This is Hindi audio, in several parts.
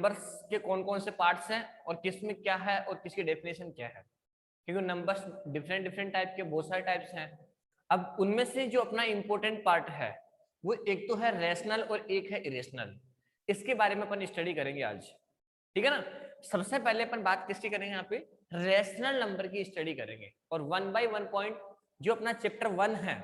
नंबर्स के कौन कौन से पार्ट्स हैं और किस में क्या है और किसकी डेफिनेशन क्या है, क्योंकि नंबर्स डिफरेंट डिफरेंट टाइप के बहुत सारे टाइप्स हैं। अब उनमें से जो अपना इंपॉर्टेंट पार्ट है वो एक तो है रेशनल और एक है इरेशनल। इसके बारे में अपन स्टडी करेंगे आज, ठीक है ना। सबसे पहले अपन बात किसकी करेंगे, यहाँ पे रेशनल नंबर की स्टडी करेंगे और 1 बाय 1 पॉइंट जो अपना चैप्टर 1 है,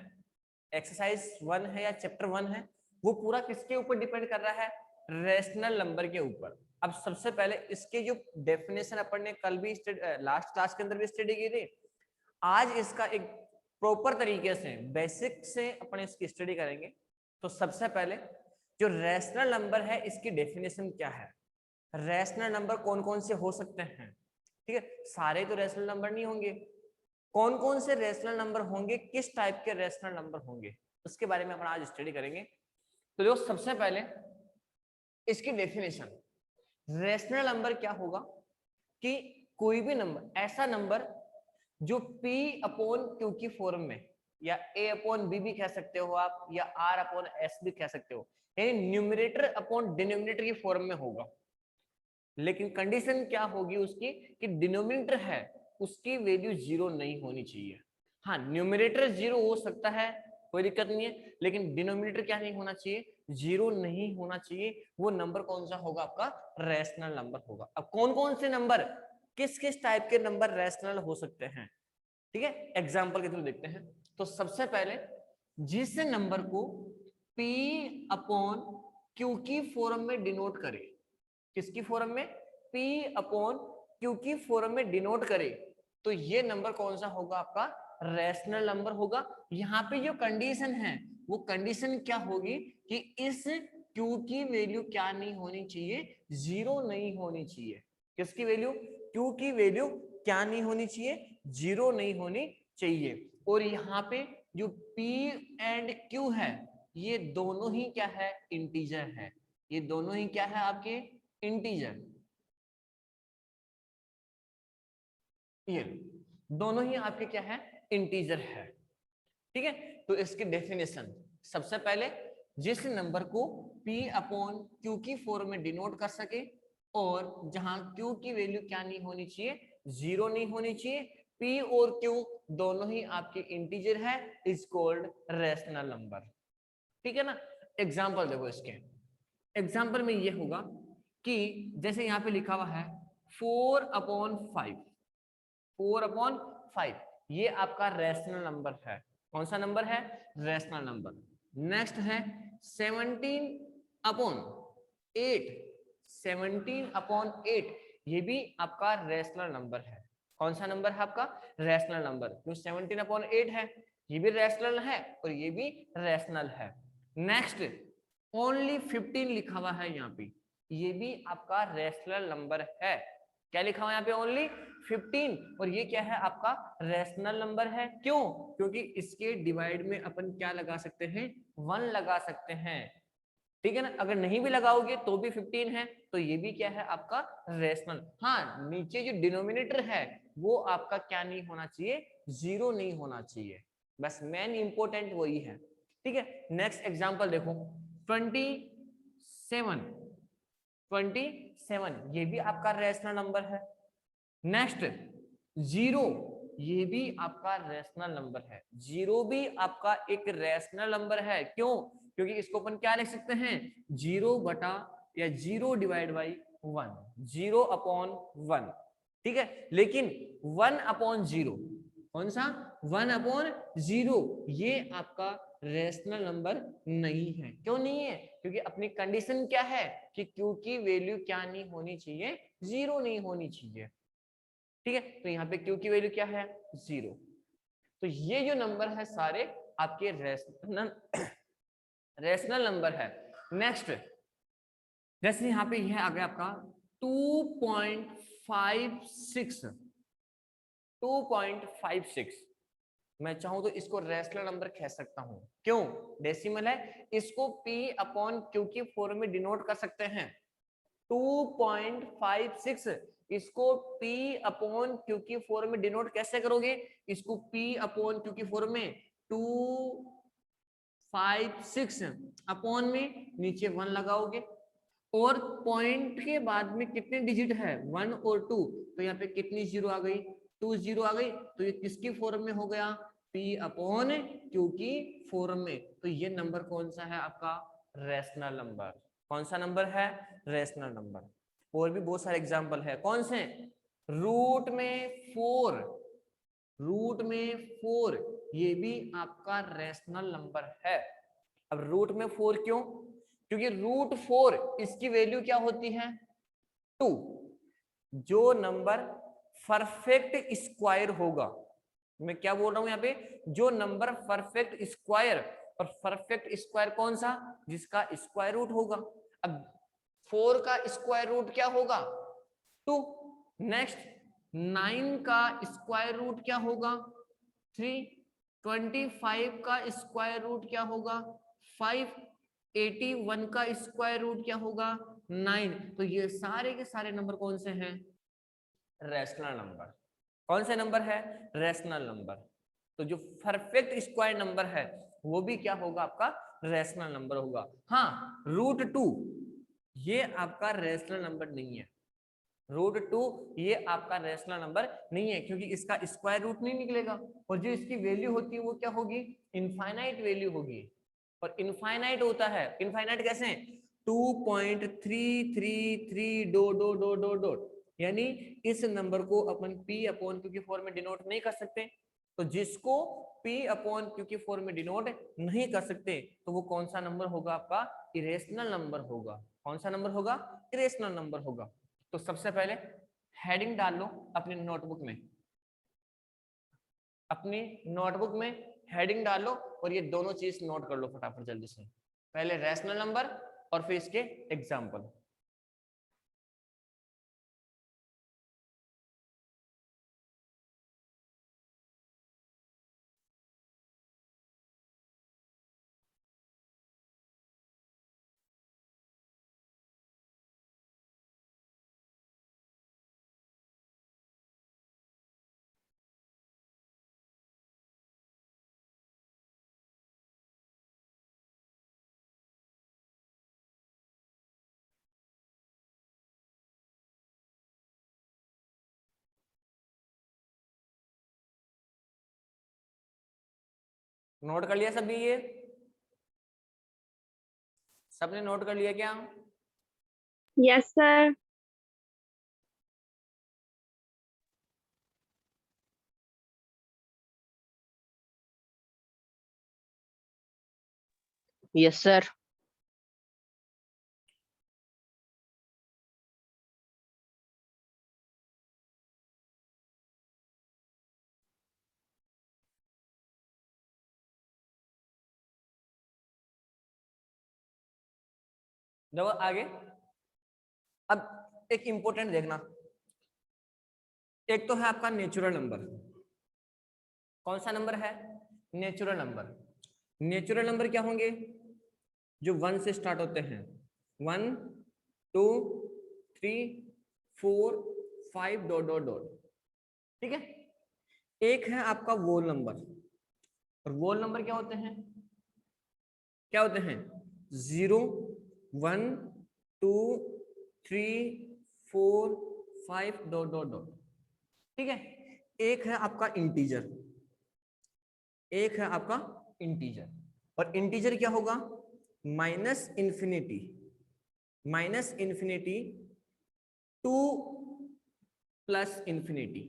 एक्सरसाइज 1 है या चैप्टर 1 है, वो पूरा किसके ऊपर डिपेंड कर रहा है, रेशनल नंबर के ऊपर। अब सबसे पहले इसके जो डेफिनेशन अपन ने कल भी लास्ट क्लास के अंदर भी स्टडी की थी, आज इसका एक प्रॉपर तरीके से बेसिक से अपन इसकी स्टडी करेंगे। तो सबसे पहले जो रेशनल नंबर है इसकी डेफिनेशन क्या है, रेशनल नंबर कौन कौन से हो सकते हैं, ठीक है। सारे तो रेशनल नंबर नहीं होंगे, कौन कौन से रेशनल नंबर होंगे, किस टाइप के रेशनल नंबर होंगे, उसके बारे में अपन आज स्टडी करेंगे। तो जो सबसे पहले इसकी डेफिनेशन, रेशनल नंबर क्या होगा कि कोई भी नंबर, ऐसा नंबर जो P अपॉन Q की फॉर्म में, या A अपॉन B भी कह सकते हो आप, या R अपॉन S भी कह सकते हो, यानी न्यूमरेटर अपॉन डिनोमिनेटर की फॉर्म में होगा। लेकिन कंडीशन क्या होगी उसकी कि डिनोमिनेटर है उसकी वैल्यू 0 नहीं होनी चाहिए। हाँ, न्यूमरेटर 0 हो सकता है, कोई दिक्कत नहीं है, लेकिन डिनोमिनेटर क्या नहीं होना चाहिए, 0 नहीं होना चाहिए। वो नंबर कौन सा होगा, आपका रेशनल नंबर होगा। अब कौन कौन से नंबर, किस किस टाइप के नंबर रेशनल हो सकते हैं, ठीक है, एग्जाम्पल के थ्रू देखते हैं। तो सबसे पहले जिस नंबर को P अपॉन Q की फॉर्म में डिनोट करे, किसकी फॉर्म में, P अपॉन Q की फॉर्म में डिनोट करे, तो ये नंबर कौन सा होगा, आपका रेशनल नंबर होगा। यहाँ पे जो कंडीशन है वो कंडीशन क्या होगी कि इस Q की वैल्यू क्या नहीं होनी चाहिए, 0 नहीं होनी चाहिए। किसकी वैल्यू, Q की वैल्यू क्या नहीं होनी चाहिए, 0 नहीं होनी चाहिए। और यहाँ पे जो P एंड Q है ये दोनों ही क्या है, इंटीजर है। ये दोनों ही क्या है आपके, इंटीजर। ये दोनों ही आपके क्या है, इंटीजर है, ठीक है। तो इसकी डेफिनेशन, सबसे पहले जिस नंबर को P अपॉन Q की फॉर्म में डिनोट कर सके और जहां Q की वैल्यू क्या नहीं होनी चाहिए, 0 नहीं होनी चाहिए, P और Q दोनों ही आपके इंटीजर है, इज कॉल्ड रेशनल नंबर, ठीक है ना। एग्जाम्पल देखो इसके, एग्जाम्पल में ये होगा कि जैसे यहाँ पे लिखा हुआ है 4/5, 4/5, ये आपका रेशनल नंबर है। कौन सा नंबर है, रेशनल नंबर। नेक्स्ट है 17/8, 17/8, ये भी आपका रेशनल नंबर है। कौन सा नंबर है आपका, रेशनल नंबर, क्यों 17/8 है, ये भी रेशनल है और ये भी रेशनल है। नेक्स्ट ओनली 15 लिखा हुआ है यहाँ पे, ये भी आपका रेशनल नंबर है। क्या लिखा हुआ है यहाँ पे, ओनली 15, और ये क्या है आपका रेशनल नंबर है। क्यों, क्योंकि इसके डिवाइड में अपन क्या लगा सकते हैं, 1 लगा सकते हैं, ठीक है ना। अगर नहीं भी लगाओगे तो भी 15 है, तो ये भी क्या है आपका रेशनल। हाँ, नीचे जो डिनोमिनेटर है वो आपका क्या नहीं होना चाहिए, 0 नहीं होना चाहिए, बस मेन इंपॉर्टेंट वही है, ठीक है। नेक्स्ट एग्जांपल देखो 27, ये भी आपका रेशनल नंबर है। नेक्स्ट 0, ये भी आपका रेशनल नंबर है, 0 भी आपका एक रेशनल नंबर है। क्यों, क्योंकि इसको अपन क्या लिख सकते हैं, 0 बटा या 0 डिवाइड बाई 1, 0/1, ठीक है। लेकिन 1/0, कौन सा, 1/0, ये आपका रेशनल नंबर नहीं है। क्यों नहीं है, क्योंकि अपनी कंडीशन क्या है कि Q की वैल्यू क्या नहीं होनी चाहिए, 0 नहीं होनी चाहिए, ठीक है। तो यहाँ पे Q की वैल्यू क्या है, 0। तो ये जो नंबर है सारे आपके रेशनल नंबर है। नेक्स्ट जैसे यहाँ पे यह आ गया आपका 2.56, 2.56, मैं चाहूं तो इसको रेशनल नंबर कह सकता हूं। क्यों, डेसिमल है, इसको P अपॉन Q की फॉर्म में डिनोट कर सकते हैं। 2.56, इसको P अपॉन Q की फॉर्म में डिनोट कैसे करोगे, इसको P अपॉन Q की फॉर्म में 256 अपॉन में नीचे 1 लगाओगे, और पॉइंट के बाद में कितने डिजिट है 1 और 2, तो यहाँ पे कितनी जीरो आ गई 2 जीरो आ गई, तो ये किसकी फॉर्म में हो गया P अपॉन Q की फॉर्म में। तो ये नंबर कौन सा है आपका रेशनल नंबर। कौन सा नंबर है रेशनल नंबर। और भी बहुत सारे एग्जांपल है, कौन से रूट में 4, रूट में 4 ये भी आपका रेशनल नंबर है। अब रूट में 4 क्यों, क्योंकि रूट 4 इसकी वैल्यू क्या होती है 2। जो नंबर परफेक्ट स्क्वायर होगा, मैं क्या बोल रहा हूं यहाँ पे, जो नंबर परफेक्ट स्क्वायर, और परफेक्ट स्क्वायर कौन सा जिसका स्क्वायर रूट होगा। अब 4 का स्क्वायर रूट क्या होगा 2। नेक्स्ट 9 का स्क्वायर रूट क्या होगा 3। 25 का स्क्वायर रूट क्या होगा 5। 81 का स्क्वायर रूट क्या होगा 9। तो ये सारे के सारे नंबर कौन से हैं रेशनल नंबर। कौन से नंबर है रेशनल नंबर। तो जो परफेक्ट स्क्वायर नंबर है वो भी क्या होगा आपका रेशनल नंबर होगा। हाँ √2 ये आपका रेशनल नंबर नहीं है, √2 ये आपका रेशनल नंबर नहीं है, क्योंकि इसका स्क्वायर रूट नहीं निकलेगा, और जो इसकी वैल्यू होती है वो क्या होगी इनफाइनाइट वैल्यू होगी। और इनफाइनाइट होता है, इनफाइनाइट कैसे 2.333 डॉट, यानी इस नंबर को अपन P अपॉन Q की फॉर्म में डिनोट नहीं कर सकते। तो जिसको P अपॉन Q की फॉर्म में डिनोट नहीं कर सकते तो वो कौन सा नंबर होगा आपका इरेशनल नंबर होगा। कौन सा नंबर होगा इरेशनल नंबर होगा। तो सबसे पहले हेडिंग डाल लो अपनी नोटबुक में, अपनी नोटबुक में हेडिंग डाल लो और ये दोनों चीज नोट कर लो फटाफट जल्दी से। पहले रैशनल नंबर और फिर इसके एग्जाम्पल। नोट कर लिया सभी, ये सबने नोट कर लिया क्या। Yes sir. Yes sir. देखो आगे, अब एक इंपॉर्टेंट देखना, एक तो है आपका नेचुरल नंबर। कौन सा नंबर है नेचुरल नंबर। नेचुरल नंबर क्या होंगे जो 1 से स्टार्ट होते हैं 1 2 3 4 5 डॉट डॉट डॉट, ठीक है। एक है आपका वोल नंबर, और वोल नंबर क्या होते हैं 0 1 2 3 4 5 डॉट डॉट डॉट, ठीक है। एक है आपका इंटीजर, एक है आपका इंटीजर, और इंटीजर क्या होगा minus infinity two plus infinity,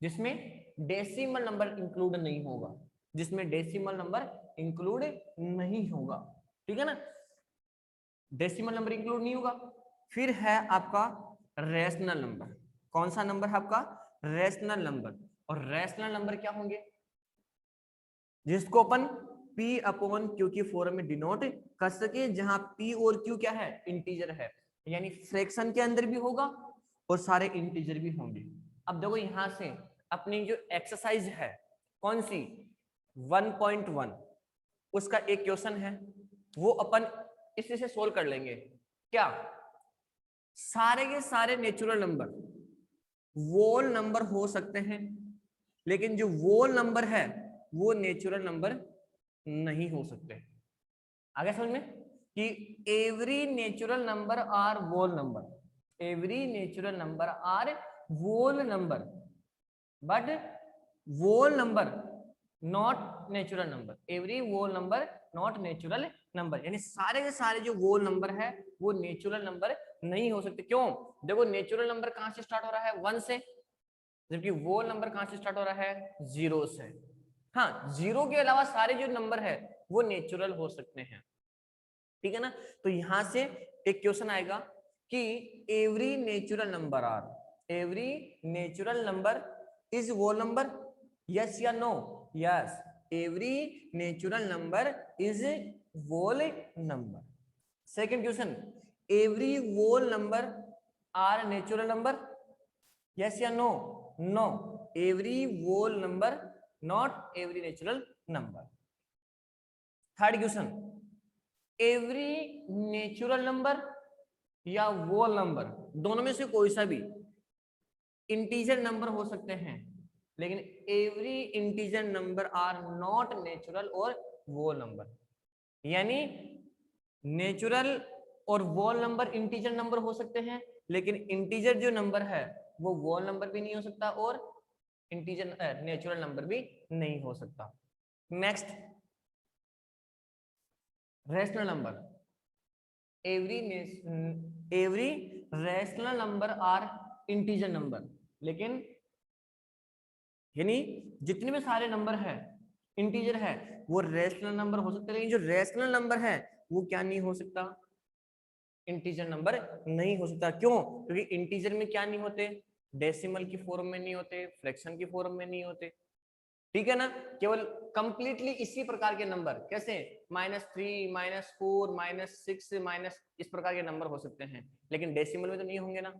जिसमें डेसिमल नंबर इंक्लूड नहीं होगा, जिसमें डेसिमल नंबर इंक्लूड नहीं होगा, ठीक है ना, डेसिमल नंबर इंक्लूड नहीं होगा। फिर है आपका रेशनल नंबर। कौन सा नंबर है आपका रेशनल नंबर। और रेशनल नंबर क्या होंगे जिसको अपन P अपॉन Q की फॉर्म में डिनोट कर सके, जहां P और Q क्या है इंटीजर है, यानी फ्रैक्शन के अंदर भी होगा और सारे इंटीजर भी होंगे। अब देखो यहां से अपनी जो एक्सरसाइज है कौन सी 1.1, उसका एक क्वेश्चन है वो अपन इसी से सोल्व कर लेंगे। क्या सारे के सारे नेचुरल नंबर वोल नंबर हो सकते हैं, लेकिन जो वोल नंबर है वो नेचुरल नंबर नहीं हो सकते। आगे समझ में, कि every natural number are whole number, every natural number are whole number, but whole number not natural number, every whole number not natural number, यानी सारे के सारे जो whole नंबर है वो नेचुरल नंबर नहीं हो सकते। क्यों? देखो नेचुरल नंबर कहां से स्टार्ट हो रहा है? 1 से, जबकि whole नंबर कहां से स्टार्ट हो रहा है? 0 से। हाँ, 0 के अलावा सारे जो नंबर है वो नेचुरल हो सकते हैं, ठीक है ना। तो यहां से एक क्वेश्चन आएगा कि every natural number are, every natural number is whole number, yes या no? Yes, every natural number is whole number. Second question, every whole number are natural number, yes या no? No, every whole number not every natural number. Third question, every natural number या whole नंबर, दोनों में से कोई सा भी इंटीजर नंबर हो सकते हैं, लेकिन every integer number are not natural और whole नंबर, यानी नेचुरल और whole नंबर इंटीजर नंबर हो सकते हैं, लेकिन इंटीजर जो नंबर है वो whole नंबर भी नहीं हो सकता और इंटीजर नेचुरल नंबर भी नहीं हो सकता। Next, rational number, every rational number are integer number, लेकिन यानी जितने भी सारे नंबर है इंटीजर है वो रेशनल नंबर हो सकते हैं, लेकिन जो रेशनल नंबर है वो क्या नहीं हो सकता? इंटीजर नंबर नहीं हो सकता। क्यों? क्योंकि इंटीजर में क्या नहीं होते? डेसिमल की फॉर्म में नहीं होते, फ्रैक्शन की फॉर्म में नहीं होते, ठीक है ना। केवल कंप्लीटली इसी प्रकार के नंबर, कैसे -3, -4, -6, माइनस, इस प्रकार के नंबर हो सकते हैं, लेकिन डेसिमल में तो नहीं होंगे ना।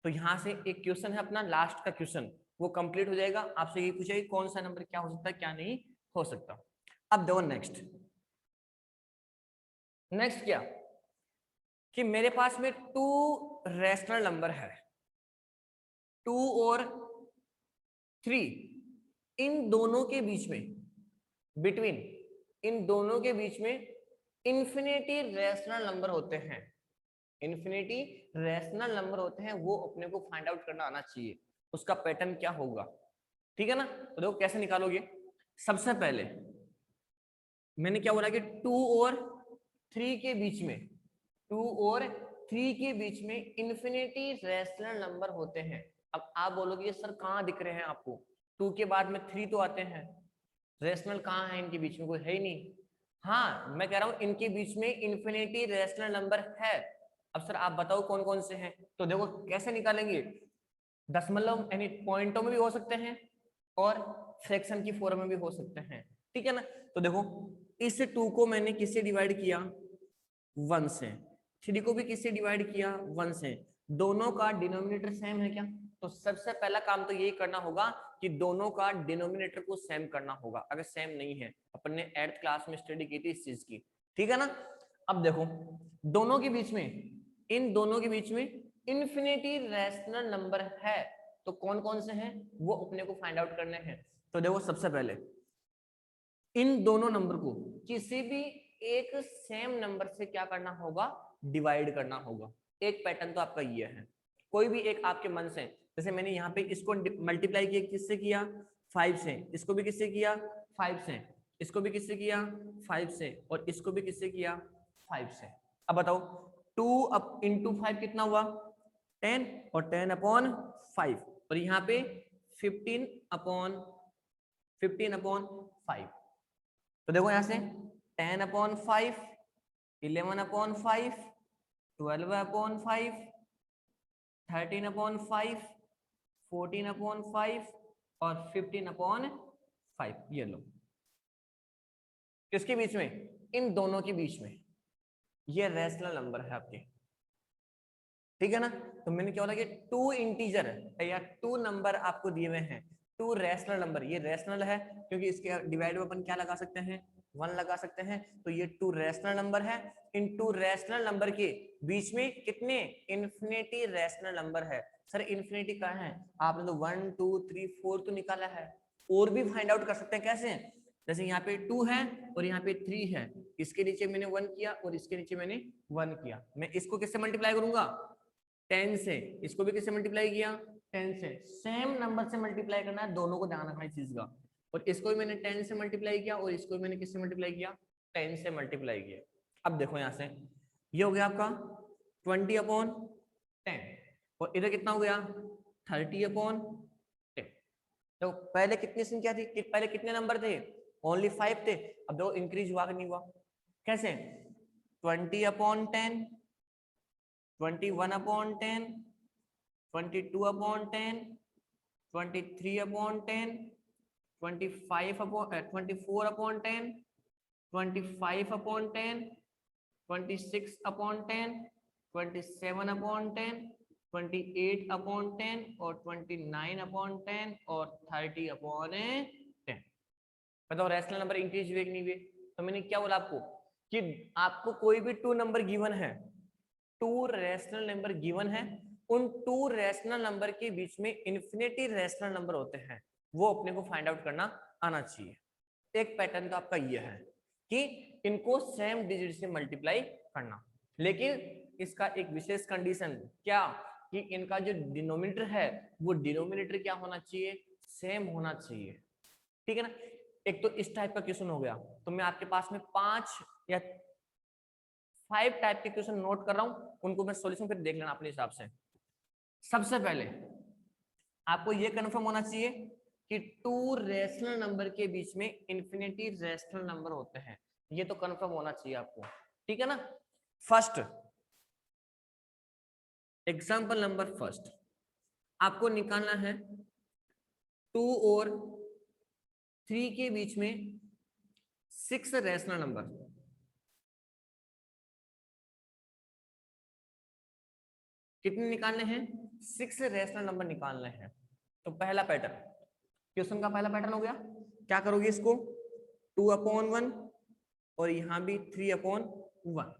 तो यहां से एक क्वेश्चन है अपना लास्ट का क्वेश्चन, वो कंप्लीट हो जाएगा। आपसे ये पूछेगा कौन सा नंबर क्या हो सकता है क्या नहीं हो सकता। अब देखो नेक्स्ट, नेक्स्ट क्या कि मेरे पास में 2 रैशनल नंबर है, 2 और 3, इन दोनों के बीच में, बिटवीन इन दोनों के बीच में इन्फिनिटी रैशनल नंबर होते हैं, इन्फिनिटी रैशनल नंबर होते हैं, वो अपने को फाइंड आउट करना आना चाहिए, उसका पैटर्न क्या होगा, ठीक है ना। तो देखो कैसे निकालोगे। सबसे पहले मैंने क्या बोला कि 2 और 3 के बीच में, 2 और 3 के बीच में इन्फिनिटी रैशनल नंबर होते हैं। अब आप बोलोगे सर कहाँ दिख रहे हैं आपको? 2 के बाद में 3 तो आते हैं, रैशनल कहाँ है इनके बीच में? कोई है ही नहीं। हाँ, मैं कह रहा हूं इनके बीच में इन्फिनिटी रैशनल नंबर है। अब सर आप बताओ कौन कौन से हैं? तो देखो कैसे निकालेंगे, दशमलव यानी पॉइंटों में भी हो सकते हैं और फ्रैक्शन की फॉर्म में भी हो सकते हैं, ठीक है ना। तो देखो इस 2 को मैंने किससे डिवाइड किया? 1 से। 3 को भी किससे डिवाइड किया? 1 से। दोनों का डिनोमिनेटर सेम है क्या? तो सबसे पहला काम तो यही करना होगा कि दोनों का डिनोमिनेटर को सेम करना होगा, अगर सेम नहीं है। अपन ने 8th क्लास में स्टडी की थी इस चीज की, ठीक है ना। अब देखो दोनों के बीच में, इन दोनों के बीच में इन्फिनिटी रैशनल नंबर है, तो कौन कौन से हैं वो अपने को फाइंड आउट करने हैं। तो देखो सबसे पहले इन दोनों नंबर को किसी भी एक सेम नंबर से क्या करना होगा? डिवाइड करना होगा। एक पैटर्न तो आपका ये है, कोई भी एक आपके मन से, जैसे मैंने यहाँ पे इसको मल्टीप्लाई किया, किससे किया? 5 से। इसको भी किससे किया? 5 से। इसको भी किससे किया? 5 से। और इसको भी किससे किया? 5 से। अब बताओ 2 अप इंटू 5 कितना हुआ? 10, और 10/5, और यहाँ पे 15/5। तो देखो यहां से 10/5, 11/5, 12/5, 13/5, 14/5 और 15/5, ये लो। किसके बीच में? इन दोनों के बीच में। ये रैशनल नंबर है आपके, ठीक है ना। तो मैंने क्या बोला कि 2 इंटीजर या 2 नंबर आपको दिए हुए हैं, 2 रैशनल नंबर। ये रैशनल है क्योंकि इसके डिवाइड में अपन क्या लगा सकते हैं? 1 लगा सकते हैं। तो ये 2 रैशनल नंबर है। इन 2 रैशनल नंबर के बीच में कितने इन्फिनिटी रैशनल नंबर है? सर इन्फिनिटी कहाँ है? आपने तो 1 2 3 4 तो निकाला है, और भी फाइंड आउट कर सकते हैं। कैसे? जैसे यहाँ पे 2 है और यहाँ पे 3 है, इसके नीचे मैंने 1 किया और इसके नीचे मैंने 1 किया। मैं इसको किससे मल्टीप्लाई करूंगा? 10 से। इसको भी किससे मल्टीप्लाई किया? 10 से। सेम नंबर से मल्टीप्लाई करना है, दोनों को ध्यान रखना इस चीज का। और इसको भी मैंने 10 से मल्टीप्लाई किया और इसको भी मैंने किससे मल्टीप्लाई किया? 10 से मल्टीप्लाई किया। अब देखो यहाँ से ये हो गया आपका 20/10 और इधर कितना हो गया? 30/10। तो पहले कितनी संख्या थी? पहले कितने नंबर थे? ओनली 5 थे। अब देखो इंक्रीज हुआ कि नहीं हुआ? कैसे? 20/10, 21/10, 22/10, 23/10, 24/10, 25/10, 26/10, 27/10, 28/10 और 29/10 और 30/10। बताओ रैशनल नंबर इंक्रीज हुए कि नहीं हुए? तो मैंने क्या बोला आपको कि आपको कोई भी 2 नंबर गिवन है, 2 रैशनल नंबर गिवन है, उन 2 रैशनल नंबर के बीच में इन्फिनिटी रैशनल नंबर होते हैं, वो अपने को फाइंड आउट करना आना चाहिए। एक पैटर्न तो आपका ये है कि इनको सेम डिजिट से मल्टीप्लाई करना, लेकिन इसका एक विशेष कंडीशन क्या कि इनका जो डिनोमिनेटर है वो डिनोमिनेटर क्या होना चाहिए? सेम होना चाहिए। ठीक है ना? एक तो इस टाइप का क्वेश्चन हो गया। तो मैं आपके पास में 5 या 5 टाइप के क्वेश्चन नोट कर रहा हूं, उनको मैं सॉल्यूशन फिर देख लेना अपने हिसाब से। सबसे पहले आपको यह कंफर्म होना चाहिए कि 2 रैशनल नंबर के बीच में इन्फिनिटी रैशनल नंबर होते हैं, ये तो कंफर्म होना चाहिए आपको। ठीक है ना? फर्स्ट एग्जांपल नंबर फर्स्ट आपको निकालना है 2 और 3 के बीच में 6 रैशनल नंबर। कितने निकालने हैं? 6 रैशनल नंबर निकालने हैं। तो पहला पैटर्न, क्वेश्चन का पहला पैटर्न हो गया। क्या करोगे? इसको 2/1 और यहां भी 3/1,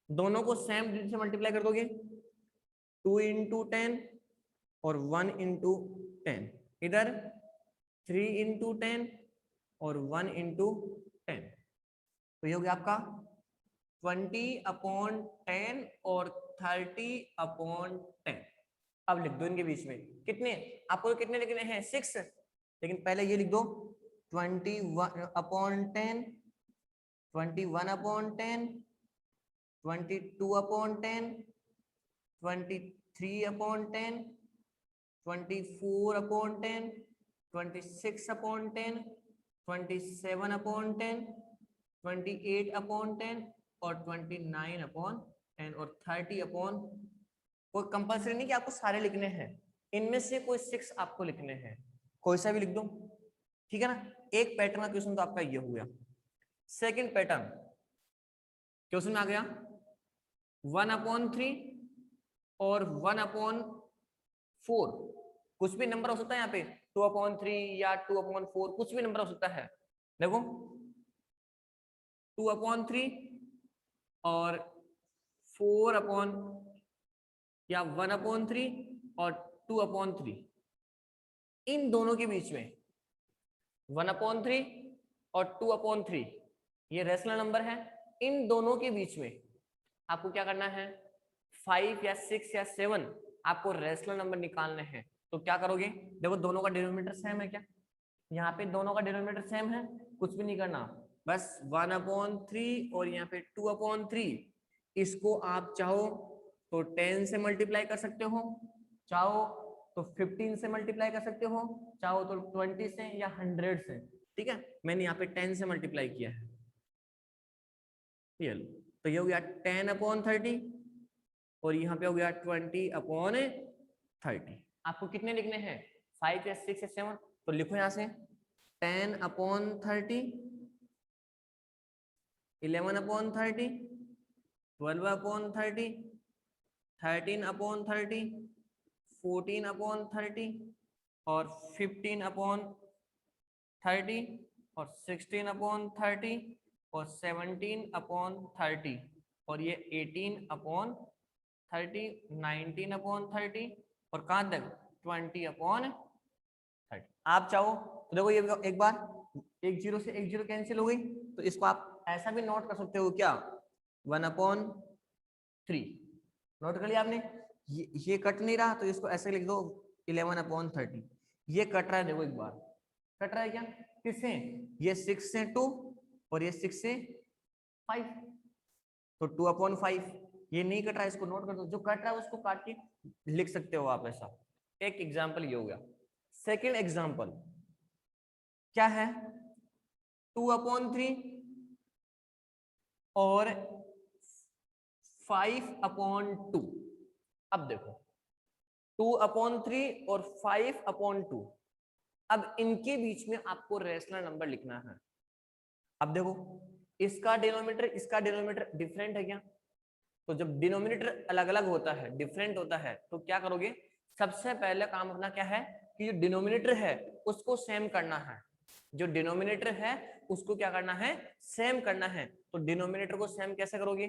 दोनों को सेम डिजिट से मल्टीप्लाई कर दोगे। 2 × 10 और 1 × 10, इधर 3 × 10 और 1 × 10। तो ये हो गया आपका 20/10 और 30/10। अब लिख दो इनके बीच में कितने, आपको कितने लिखने हैं? 6। लेकिन पहले ये लिख दो 21/10, 21/10, 22/10, 23/10, 24/10, 26/10, 27/10, 28/10 और 29/10 और 30/। कोई कंपल्सरी नहीं कि आपको सारे लिखने हैं, इनमें से कोई 6 आपको लिखने हैं, कोई सा भी लिख दो। ठीक है ना? एक पैटर्न का क्वेश्चन तो आपका ये हो गया। सेकंड पैटर्न क्वेश्चन में आ गया 1/3 और 1/4। कुछ भी नंबर हो सकता है यहाँ पे, 2/3 या 2/4, कुछ भी नंबर हो सकता है। देखो 2/3 और 4 या 1/3 और 2/3, इन दोनों के बीच में 1/3 और 2/3 ये रैशनल नंबर है। इन दोनों के बीच में आपको क्या करना है? 5 या 6 या 7 आपको रैशनल नंबर निकालने हैं। तो क्या करोगे? देखो दोनों का डिनोमिनेटर सेम है क्या? यहाँ पे दोनों का डिनोमिनेटर सेम है, कुछ भी नहीं करना, बस 1/3 और यहाँ पे 2/3। इसको आप चाहो तो 10 से मल्टीप्लाई कर सकते हो, चाहो तो 15 से मल्टीप्लाई कर सकते हो, चाहो तो 20 से या 100 से। ठीक है? मैंने यहाँ पे 10 से मल्टीप्लाई किया है। ये लो, तो ये हो गया 10/30 और यहाँ पे हो गया 20/30। आपको कितने लिखने हैं? 5 या 6 या 7। तो लिखो यहाँ से 10/30, 11/30, 12/30, 13/30, 14/30 और 15/30 और 16/30 और 17/30 और ये 18/30, 19/30 और कहां तक 20/30। आप चाहो तो देखो ये एक बार एक जीरो से एक जीरो कैंसिल हो गई, तो इसको आप ऐसा भी नोट कर सकते हो क्या, 1/3। नोट कर लिया आपने, ये कट नहीं रहा तो इसको ऐसे लिख दो 11/30। ये कट रहा है, देखो एक बार कट रहा है क्या, किससे, ये 6 से 2 और ये 6 से 5, तो 2/5। ये नहीं कट रहा है, इसको नोट कर दो, जो कट रहा है उसको काट के लिख सकते हो आप ऐसा। एक एग्जाम्पल ये हो गया। सेकेंड एग्जाम्पल क्या है, 2/3 और 5/2। अब देखो 2/3 और 5/2, अब इनके बीच में आपको रेशनल नंबर लिखना है। अब देखो इसका डिनोमिनेटर डिफरेंट है क्या, तो जब डिनोमिनेटर अलग अलग होता है, डिफरेंट होता है, तो क्या करोगे, सबसे पहले काम अपना क्या है कि जो डिनोमिनेटर है उसको सेम करना है। जो डिनोमिनेटर है उसको क्या करना है, सेम करना है। तो डिनोमिनेटर को सेम कैसे करोगे,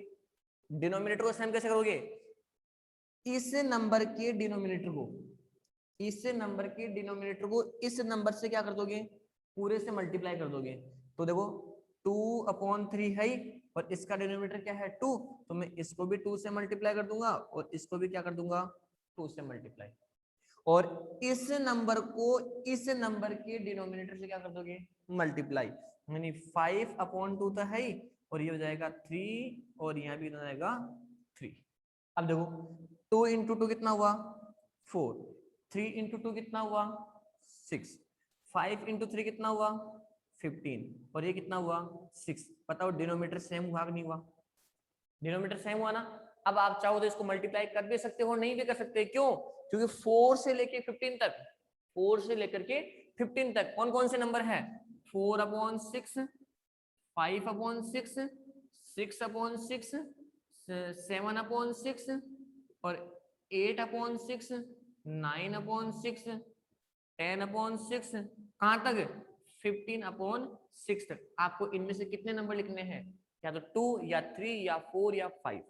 डिनोमिनेटर को सेम कैसे करोगे, इस नंबर के डिनोमिनेटर को, इस नंबर के डिनोमिनेटर को इस नंबर से क्या कर दोगे, पूरे से मल्टीप्लाई कर दोगे। तो देखो 2/3 है और इसका डिनोमिनेटर क्या है 2, तो मैं इसको भी 2 से मल्टीप्लाई कर दूंगा और इसको भी क्या कर दूंगा 2 से मल्टीप्लाई, और इस नंबर को इस नंबर के डिनोमिनेटर से क्या कर दोगे, मल्टीप्लाई, यानी 5/2 तो है ही, और ये हो जाएगा 3 और यहाँ भी हो जाएगा 3। अब देखो 2 इंटू 2 कितना हुआ 4, 3 इंटू 2 कितना हुआ 6, 5 इंटू 3 कितना हुआ 15, और ये कितना हुआ 6। बताओ डिनोमीटर सेम हुआ कि नहीं हुआ, डिनोमीटर सेम हुआ ना। अब आप चाहो तो इसको मल्टीप्लाई कर भी सकते हो, नहीं भी कर सकते, क्यों, क्योंकि 4 से लेके 15 तक, 4 से लेकर के 15 तक कौन कौन से नंबर है, 4/6, 5/6, 6/6, 7/6 और 8/6, 9/6, 10/6, कहां तक 15/6 तक। आपको इनमें से कितने नंबर लिखने हैं, या तो 2 या 3 या 4 या 5।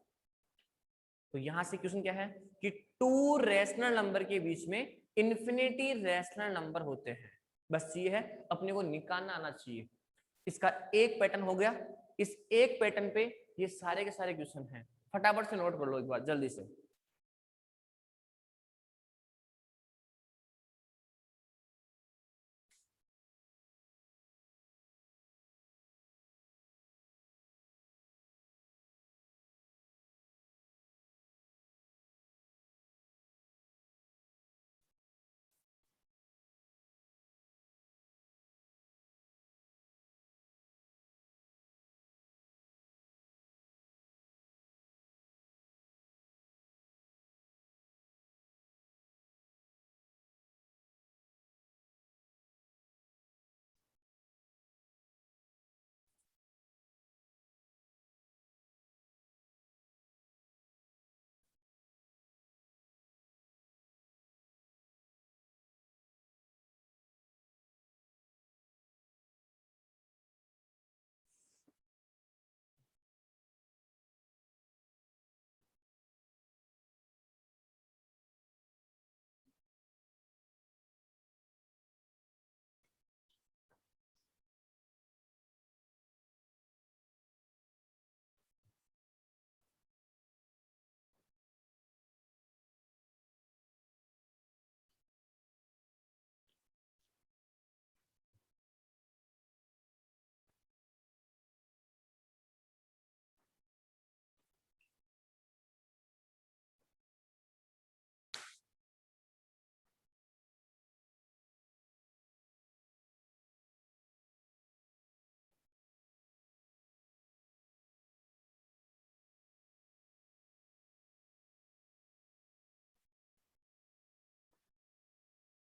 तो यहां से क्वेश्चन क्या है कि 2 रैशनल नंबर के बीच में इन्फिनिटी रैशनल नंबर होते हैं, बस ये है अपने को निकालना आना चाहिए। इसका एक पैटर्न हो गया, इस एक पैटर्न पे ये सारे के सारे क्वेश्चन हैं, फटाफट से नोट कर लो एक बार जल्दी से।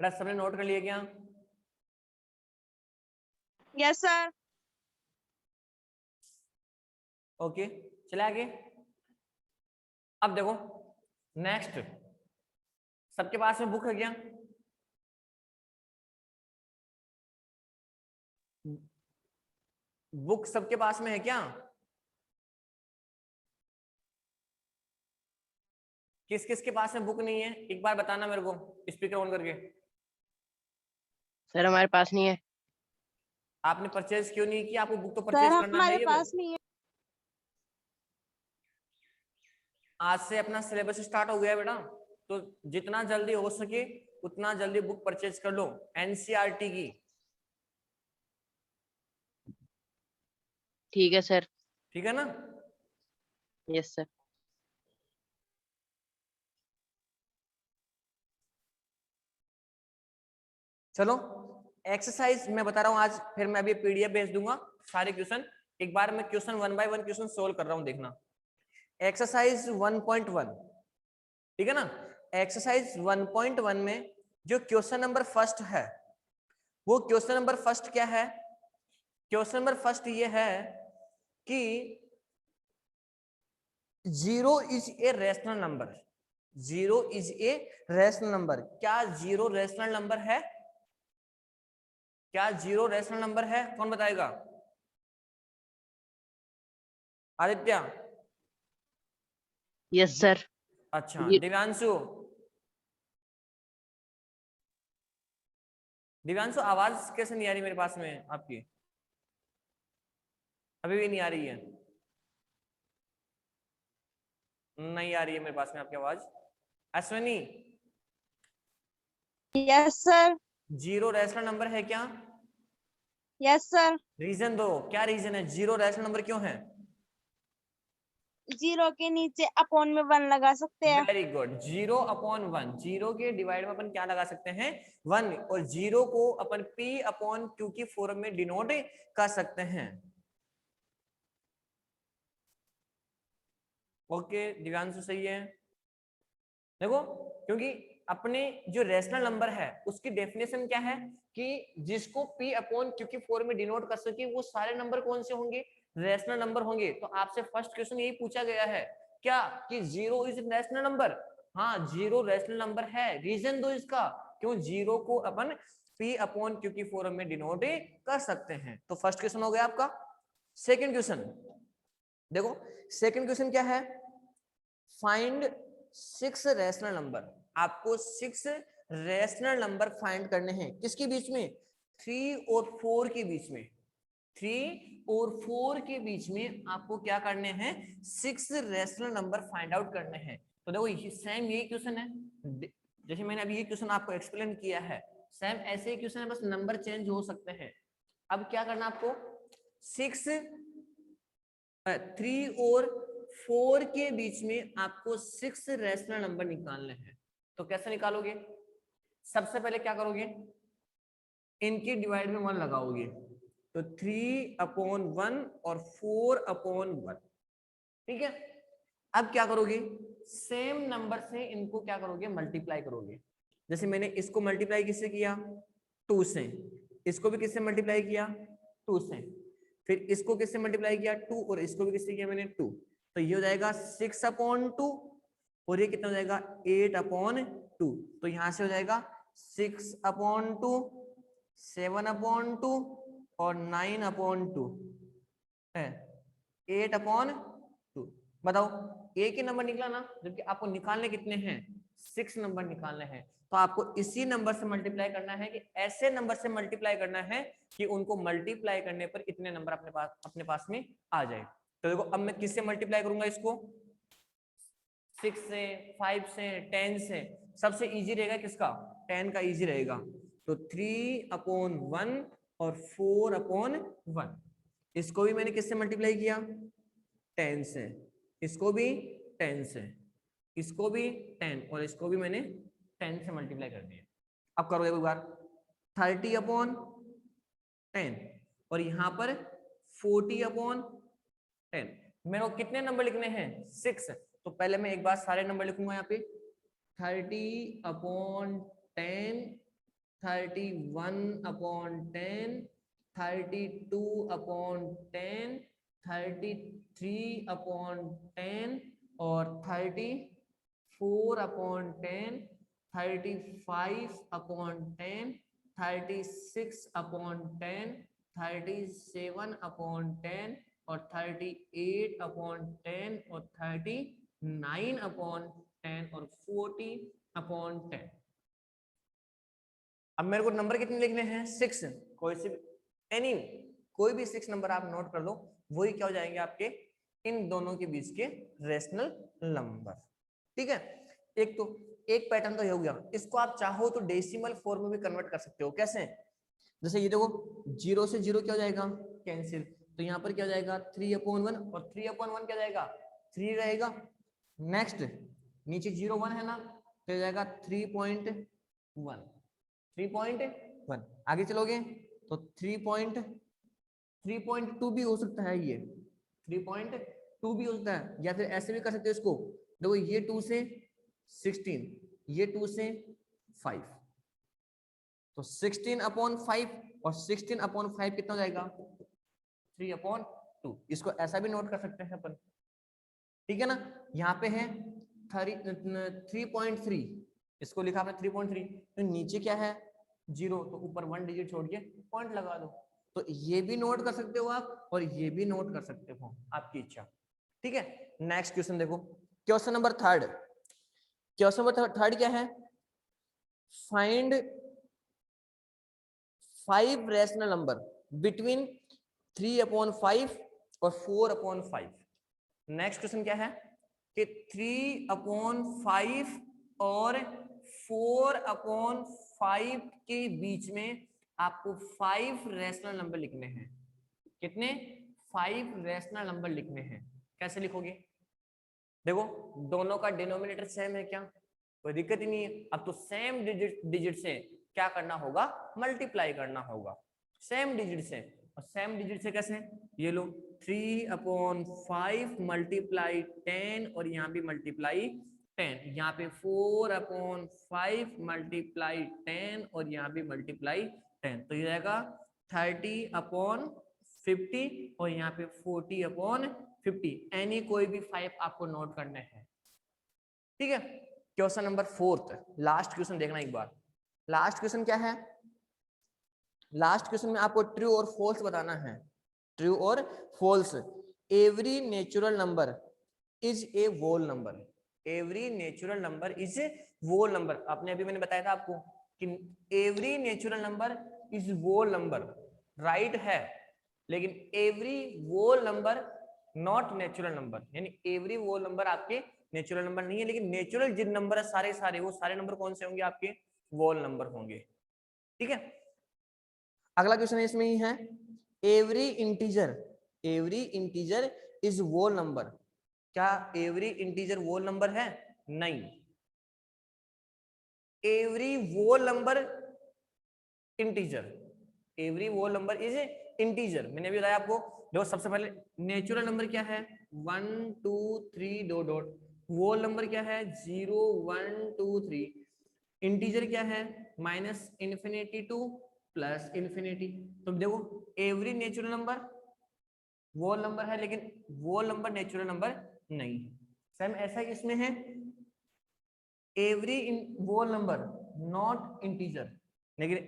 बेटा सबने नोट कर लिया क्या, यस सर। ओके चले आगे। अब देखो नेक्स्ट, सबके पास में बुक है क्या, बुक सबके पास में है क्या, किस किस के पास में बुक नहीं है, एक बार बताना मेरे को स्पीकर ऑन करके। सर हमारे पास नहीं है। आपने परचेज क्यों नहीं किया? आपको बुक तो सर परचेज करना है हमारे ही पास नहीं है। आज से अपना सिलेबस स्टार्ट हो गया है बेटा, तो जितना जल्दी हो सके उतना जल्दी बुक परचेज कर लो एनसीईआरटी की। ठीक है सर। ठीक है ना? Yes sir. चलो एक्सरसाइज मैं बता रहा हूं आज, फिर मैं अभी पीडीएफ भेज दूंगा सारे क्वेश्चन। एक बार मैं क्वेश्चन 1 बाय 1 क्वेश्चन सोल्व कर रहा हूं, देखना। एक्सरसाइज 1.1, ठीक है ना? एक्सरसाइज 1.1 में जो क्वेश्चन नंबर फर्स्ट है, वो क्वेश्चन नंबर फर्स्ट क्या है? क्वेश्चन नंबर फर्स्ट ये है कि 0 is a rational number. 0 is a rational number. क्या 0 रैशनल नंबर है? क्या 0 रैशनल नंबर है? कौन बताएगा? आदित्य? Yes sir. अच्छा, ये दिव्यांशु? दिव्यांशु आवाज कैसे नहीं आ रही मेरे पास में आपकी? अभी भी नहीं आ रही है? नहीं आ रही है मेरे पास में आपकी आवाज। Ashwini? Yes sir. 0 rational number है क्या? Yes sir. रीजन दो, क्या रीजन है? 0 रैशनल नंबर क्यों है? 0 के नीचे अपॉन में 1 लगा सकते हैं। Very good. 0/1, 0 के डिवाइड में अपन क्या लगा सकते हैं? 1। और 0 को अपन p/q की फॉर्म में डिनोट कर सकते हैं। ओके दिव्यांशु सही है। देखो, क्योंकि अपने जो रैशनल नंबर है उसकी डेफिनेशन क्या है कि जिसको p/q की फॉर्म में डिनोट कर सके वो सारे नंबर कौन से होंगे? रैशनल नंबर होंगे। तो आपसे फर्स्ट क्वेश्चन यही पूछा गया है क्या कि 0 इज रैशनल नंबर? हाँ, 0 रैशनल नंबर है। रीजन दो इसका, क्यों 0 को अपन p/q की फॉर्म में डिनोट कर सकते हैं। तो फर्स्ट क्वेश्चन हो गया आपका। सेकंड क्वेश्चन देखो, सेकंड क्वेश्चन क्या है? Find 6 rational number. आपको 6 रैशनल नंबर फाइंड करने हैं। किसके बीच में? 3 और 4 के बीच में। 3 और 4 के बीच में आपको क्या करने हैं? 6 रैशनल नंबर फाइंड आउट करने हैं। तो देखो सेम यही क्वेश्चन है, जैसे मैंने अभी ये क्वेश्चन आपको एक्सप्लेन किया है, सेम ऐसे ही क्वेश्चन है, बस नंबर चेंज हो सकते हैं। अब क्या करना आपको? 3 और 4 के बीच में आपको 6 रैशनल नंबर निकालने हैं। तो कैसे निकालोगे? सबसे पहले क्या करोगे? इनकी डिवाइड में 1 लगाओगे, तो 3/1 और 4/1। ठीक है? अब क्या करोगे? सेम नंबर से इनको क्या करोगे? मल्टीप्लाई करोगे। जैसे मैंने इसको मल्टीप्लाई किससे किया? 2 से। इसको भी किससे मल्टीप्लाई किया? 2 से। फिर इसको किससे मल्टीप्लाई किया? 2। और इसको भी किससे किया मैंने? 2। तो ये हो जाएगा 6/2 और ये कितना हो जाएगा? 8/2। तो यहां से हो जाएगा 6/2, 7/2 और 9/2 है 8/2। बताओ, एक ही नंबर निकला ना, जबकि आपको निकालने कितने हैं? 6 नंबर निकालने हैं। तो आपको इसी नंबर से मल्टीप्लाई करना है, कि ऐसे नंबर से मल्टीप्लाई करना है कि उनको मल्टीप्लाई करने पर इतने नंबर अपने पास में आ जाए। तो देखो, अब मैं किससे मल्टीप्लाई करूंगा इसको? 6 से, 5 से, 10 से। सबसे इजी रहेगा किसका? 10 का इजी रहेगा। तो 3/1 और 4/1। इसको भी मैंने किससे मल्टीप्लाई किया? 10 से। इसको भी 10 से, इसको भी 10, और इसको भी मैंने 10 से मल्टीप्लाई कर दिया। अब करो एक बार, 30/10 और यहां पर 40/10। मेरे को कितने नंबर लिखने हैं? 6। तो पहले मैं एक बार सारे नंबर लिखूंगा यहाँ पे। 30/10, 31/10, 32/10, 33/10 और 34/10, 35/10, 36/10, 37/10 और 38/10 और 39/10 और 40/10। अब मेरे को नंबर कितने लिखने हैं? 6। कोई सी एनी कोई भी 6 नंबर आप नोट कर लो, वही क्या हो जाएंगे आपके इन दोनों के बीच के रेशनल नंबर। ठीक है, एक पैटर्न तो ये हो गया। इसको आप चाहो तो डेसिमल फॉर्म में भी कन्वर्ट कर सकते हो। कैसे? जैसे ये देखो, 0 से 0 क्या हो जाएगा, कैंसिल, तो यहाँ पर क्या हो जाएगा 3/1 और 3/1 क्या जाएगा 3 रहेगा। नेक्स्ट नीचे 0 1 है ना, तो हो जाएगा 3.1 3.1। आगे चलोगे तो 3.2 भी हो सकता है, ये 3.2 भी हो सकता है, या फिर ऐसे भी कर सकते हो इसको। देखो ये 2 से 16, ये 2 से 5, तो 16/5 और 16/5 कितना हो जाएगा 3/2। इसको ऐसा भी नोट कर सकते हैं अपन। ठीक है ना, यहाँ पे है 3.3, इसको लिखा आपने 3.3, तो नीचे क्या है 0, तो ऊपर 1 डिजिट छोड़ के पॉइंट लगा दो। तो ये भी नोट कर सकते हो आप और ये भी नोट कर सकते हो, आपकी इच्छा। ठीक है, नेक्स्ट क्वेश्चन देखो, question number third. Question number third क्या है, फाइंड 5 रैशनल नंबर बिटवीन 3/5 और 4/5। नेक्स्ट क्वेश्चन क्या है कि 3/5 और 4/5 के बीच में आपको 5 रैशनल नंबर लिखने हैं। कितने? 5 रैशनल नंबर लिखने हैं। कैसे लिखोगे? देखो दोनों का डिनोमिनेटर सेम है क्या, कोई दिक्कत ही नहीं है। अब तो सेम डिजिट से क्या करना होगा, मल्टीप्लाई करना होगा सेम डिजिट से। और सेम डिजिट से कैसे, ये लो 3/5 मल्टीप्लाई 10 और यहाँ भी मल्टीप्लाई 10, यहाँ पे 4/5 मल्टीप्लाई 10 और यहाँ भी मल्टीप्लाई 10, तो ये जाएगा 30/50 और यहाँ पे 40/50। एनी कोई भी 5 आपको नोट करने हैं। ठीक है, क्वेश्चन नंबर 4, लास्ट क्वेश्चन देखना एक बार। लास्ट क्वेश्चन क्या है, लास्ट क्वेश्चन में आपको ट्रू और फॉल्स बताना है। ट्रू और false. Every natural number is a whole number. Every natural number is a whole number. आपने अभी मैंने बताया था आपको कि every natural number is whole number, right है, लेकिन every whole number not natural number. यानी एवरी होल नंबर आपके नेचुरल नंबर नहीं है, लेकिन नेचुरल जिन नंबर है सारे सारे, वो सारे नंबर कौन से होंगे, आपके होल नंबर होंगे। ठीक है, अगला क्वेश्चन इसमें ही है, every integer is whole number. क्या एवरी इंटीजर होल नंबर है? नहीं। Every whole number integer, every whole number is integer. मैंने भी बताया आपको। देखो सबसे पहले नेचुरल नंबर क्या है 1 2 3 डॉट डॉट, होल नंबर क्या है 0 1 2 3, इंटीजर क्या है -∞ टू +∞। तो देखो every natural number whole number है, लेकिन होल नंबर नेचुरल नंबर नहीं है। सेम ऐसा ही इसमें है, every whole number not integer, लेकिन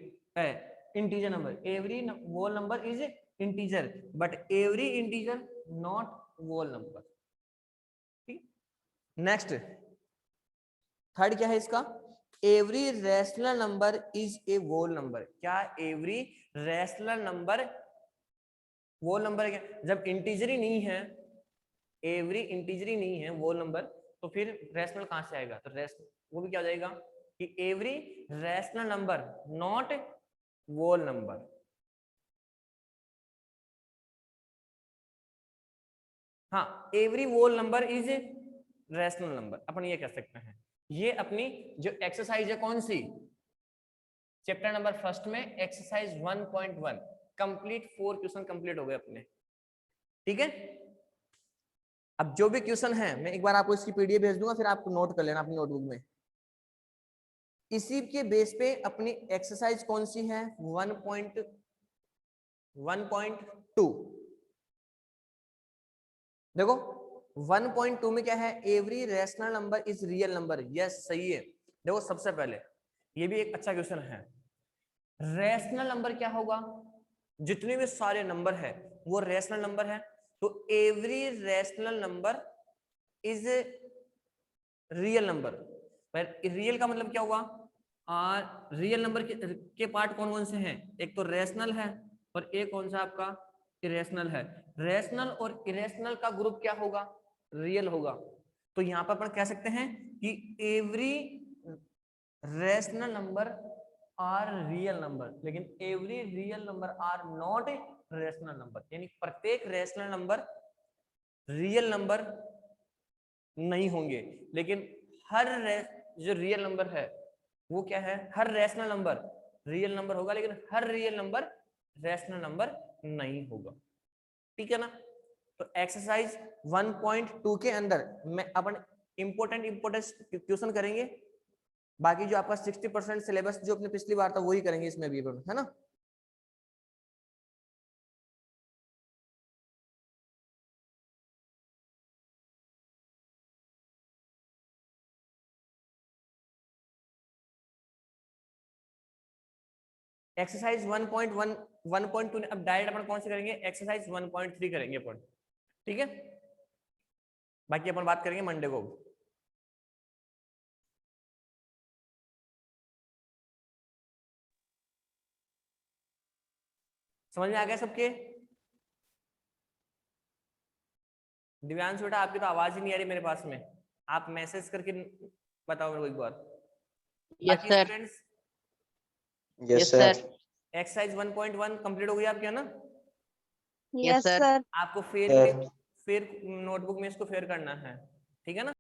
integer number, every whole number is integer but every integer not whole number. ठीक, नेक्स्ट थर्ड क्या है इसका, every rational number is a whole number. क्या every rational number whole number है क्या? जब इंटीजर ही नहीं है, एवरी इंटीजर ही नहीं है होल नंबर, तो फिर रैशनल कहां से आएगा? तो रैशनल वो भी क्या हो जाएगा कि every rational number not whole number. हाँ, every whole number is rational number, अपन ये कह सकते हैं। ये अपनी जो एक्सरसाइज है कौन सी, चैप्टर नंबर फर्स्ट में एक्सरसाइज 1.1 कंप्लीट 4 क्वेश्चन कंप्लीट हो गए अपने। ठीक है, अब जो भी क्वेश्चन है मैं एक बार आपको इसकी पीडीएफ भेज दूंगा, फिर आपको नोट कर लेना अपनी नोटबुक में। इसी के बेस पे अपनी एक्सरसाइज कौन सी है 1.2। देखो 1.2 में क्या है, every rational number is real number. Yes सही है। देखो सबसे पहले ये भी एक अच्छा क्वेश्चन है, रैशनल नंबर क्या होगा, जितने भी सारे नंबर है वो रैशनल नंबर है, तो every rational number is real number. Real का मतलब क्या हुआ, रियल नंबर के पार्ट कौन कौन से हैं, एक तो रैशनल है, और ए कौन सा आपका इरेशनल है। रेशनल और इरेशनल का ग्रुप क्या होगा, रियल होगा। तो यहाँ पर अपन कह सकते हैं कि every rational number are real number, लेकिन every real number are not rational number, यानी प्रत्येक रेशनल नंबर रियल नंबर नहीं होंगे, लेकिन हर जो रियल नंबर है वो क्या है, हर रेशनल नंबर रियल नंबर होगा, लेकिन हर रियल नंबर रैशनल नंबर नहीं होगा। ठीक है ना। तो एक्सरसाइज 1.2 के अंदर मैं अपन इंपोर्टेंट क्वेश्चन करेंगे, बाकी जो आपका 60% सिलेबस जो अपने पिछली बार था वही करेंगे इसमें भी अपन, है ना। एक्सरसाइज 1.1 1.2 अब डायरेक्ट अपन कौन से करेंगे, एक्सरसाइज 1.3 करेंगे अपन। ठीक है, बाकी अपन बात करेंगे मंडे को। समझ में आ गया सबके। दिव्यांश बेटा आपकी तो आवाज ही नहीं आ रही मेरे पास में, आप मैसेज करके बताओ मेरे को एक बार। Yes sir. Students yes sir. Exercise 1.1 complete हो गई आपके, है ना। Yes yes sir. सर। आपको फेयर नोटबुक में इसको फेयर करना है, ठीक है ना।